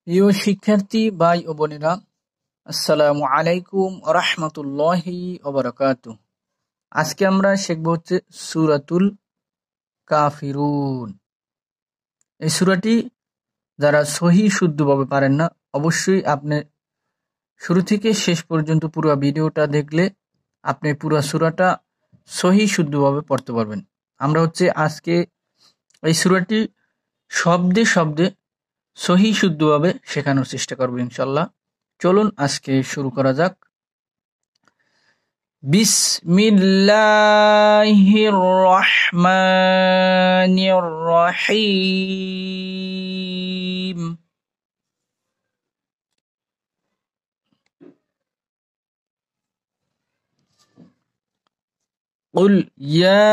প্রিয় শিক্ষার্থী ভাই ও বোনেরা, আসসালামু আলাইকুম ওয়া রাহমাতুল্লাহি ওয়া বারাকাতুহু। আজকে আমরা শিখব হচ্ছে সূরাতুল কাফিরুন। এই সূরাটি যারা সহি শুদ্ধভাবে পারেন না, অবশ্যই আপনি শুরু থেকে শেষ পর্যন্ত পুরো ভিডিওটা দেখলে আপনি পুরো সূরাটা সহি শুদ্ধভাবে পড়তে পারবেন। আমরা হচ্ছে আজকে এই সূরাটি শব্দে শব্দে সহি শুদ্ধভাবে শেখানোর চেষ্টা করব ইনশাআল্লাহ। চলুন আজকে শুরু করা যাক। বিসমিল্লাহির রহমানির রহিম। কুল ইয়া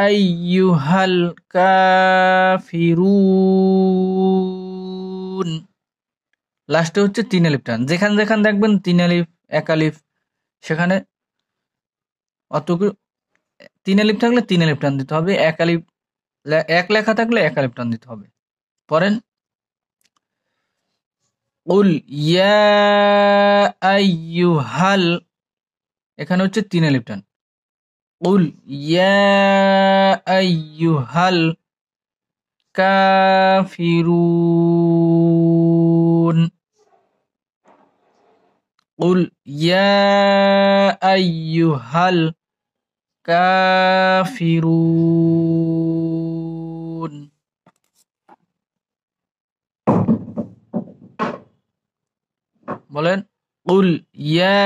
আইয়ুহাল কাফিরুন। লাস্টে হচ্ছে 3 আলিফ টান। যেখানে যেখানে দেখবেন 3 আলিফ 1 আলিফ সেখানে অতগুলো 3 আলিফ থাকলে 3 আলিফ টান দিতে হবে, 1 আলিফ 1 লেখা থাকলে 1 আলিফ টান দিতে হবে। পড়েন কুল ইয়া আইয়ুহাল, এখানে হচ্ছে 3 আলিফ টান। কুল ইয়া আইয়ুহাল কাফিরুন। কুল ইয়া আইয়ুহাল কাফিরুন। বলেন কুল ইয়া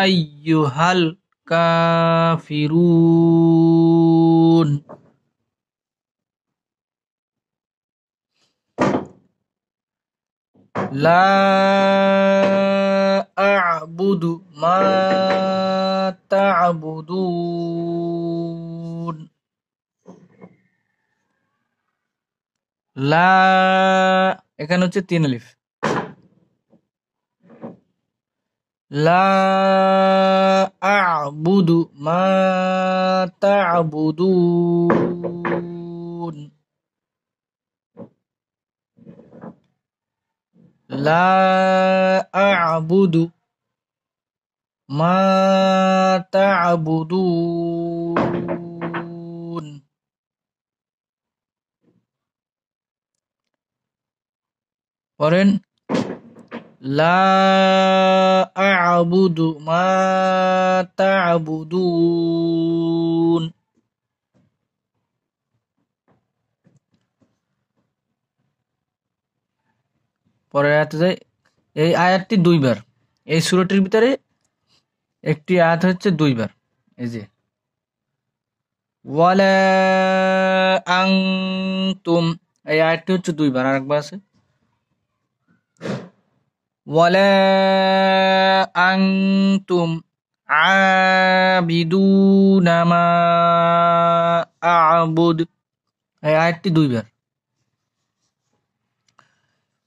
আইয়ুহাল কাফিরুন। লা আ'বুদু মা তা'বুদুন। লা, এখানে হচ্ছে 3 আলিফ। লা আ'বুদু মা তা'বুদুন। লা আ'বুদু মা তা'বুদুন। পড়েন লা আ'বুদু মা তা'বুদুন। পরের আয়াতে যাই। এই আয়াতটি 2 বার। এই সূরাটির ভিতরে একটি আয়াত হচ্ছে 2 বার। এই যে ওয়ালা আনতুম, এই আয়াতটি হচ্ছে 2 বার। আরেকবার আছে ওয়ালা আনতুম আবিদুনা মা আ'বুদ, এই আয়াতটি 2 বার।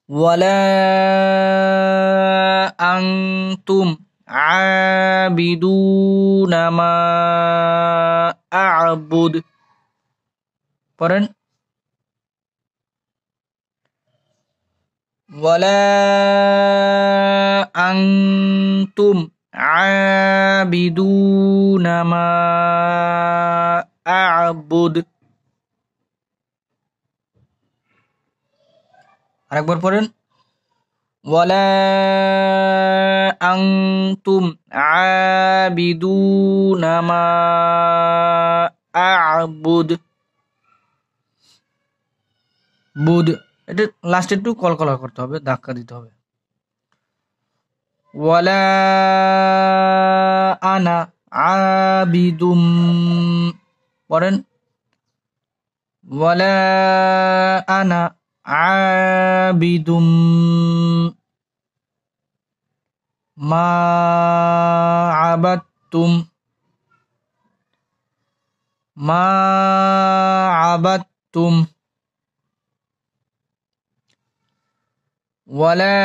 ওয়ালা আনতুম আবিদুনা মা আ'বুদ। পড়েন ওয়ালা আনতুম আবিদুনা মা আ'বুদ। আরেকবার পড়েন ওয়ালা আনতুম আবিদুনা মা আ'বুদ। বুদ, এটা লাস্টে একটু কলকলা করতে হবে, ধাক্কা দিতে হবে। ওয়ালা আনা আবিদুম। পড়েন ওয়ালা আনা আবিদুম মা আবাদতুম। মা আবাদতুম। ওয়ালা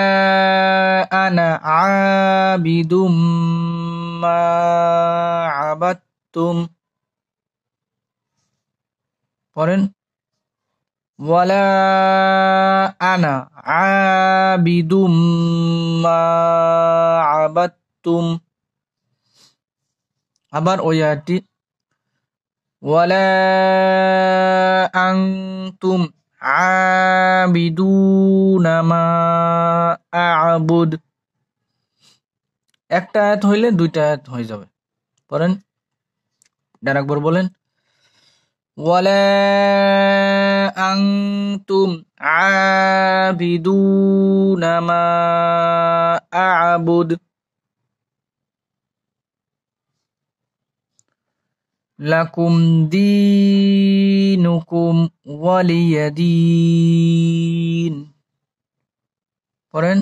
আনা আবিদুম মা আবাদতুম। পড়েন ওয়ালা আনা আবিদুম মা আবাদতুম। আবার ওই আয়াতটি ওয়ালা আনতুম আবিদুনা মা আ'বুদ। একটা আয়াত হইলে দুইটা আয়াত হয়ে যাবে। পড়েন, আরেকবার বলেন। ওয়ালা আনতুম আবিদুনা মা আ'বুদ। লাকুম দীনুকুম ওয়ালিয়া দীন। পড়েন,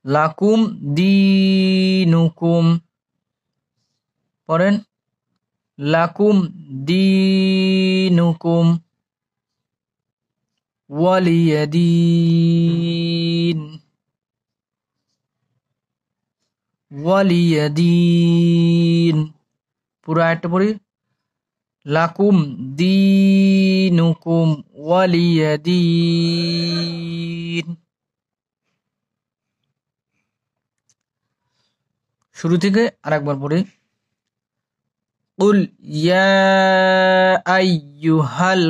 লাকুম দীনুকুম। পড়েন, লাকুম দীনুকুম ওয়ালিয়া দীন ওয়ালিয়া দীন। পুরো আয়াতটা পড়ি। লাকুম দীনুকুম ওয়ালিয়া দীন। শুরু থেকে আরেকবার পড়ি। কুল ইয়া আইয়ুহাল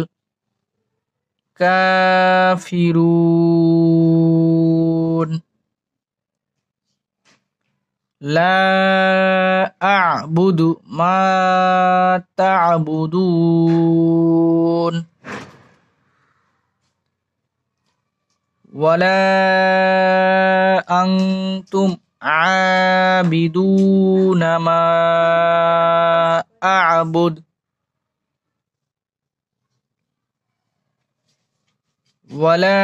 কাফিরুন লা আ'বুদু মা তা'বুদুন ওয়ালা আনতুম আবিদুনা মা আ'বুদ ওয়ালা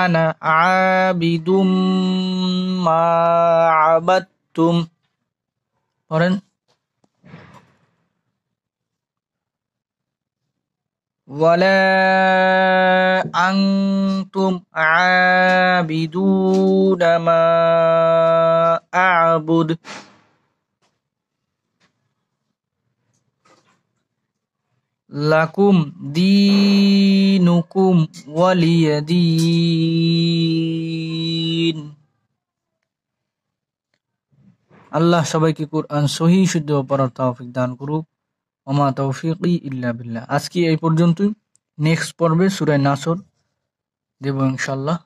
আনা আবিদুম মা আবাদতুম। পড়েন, ওয়ালা আনতুম আবিদুনা মা আ'বুদ লাকুম দীনুকুম ওয়ালিয়া দীন। আল্লাহ সবাইকে কুরআন সহিহ শুদ্ধ পড়ার তৌফিক দান করুক। ওমা তৌফিকি ইল্লা বিল্লাহ। আজকে এই পর্যন্তই। নেক্সট পর্বে সূরা নাসর দেব ইনশাআল্লাহ।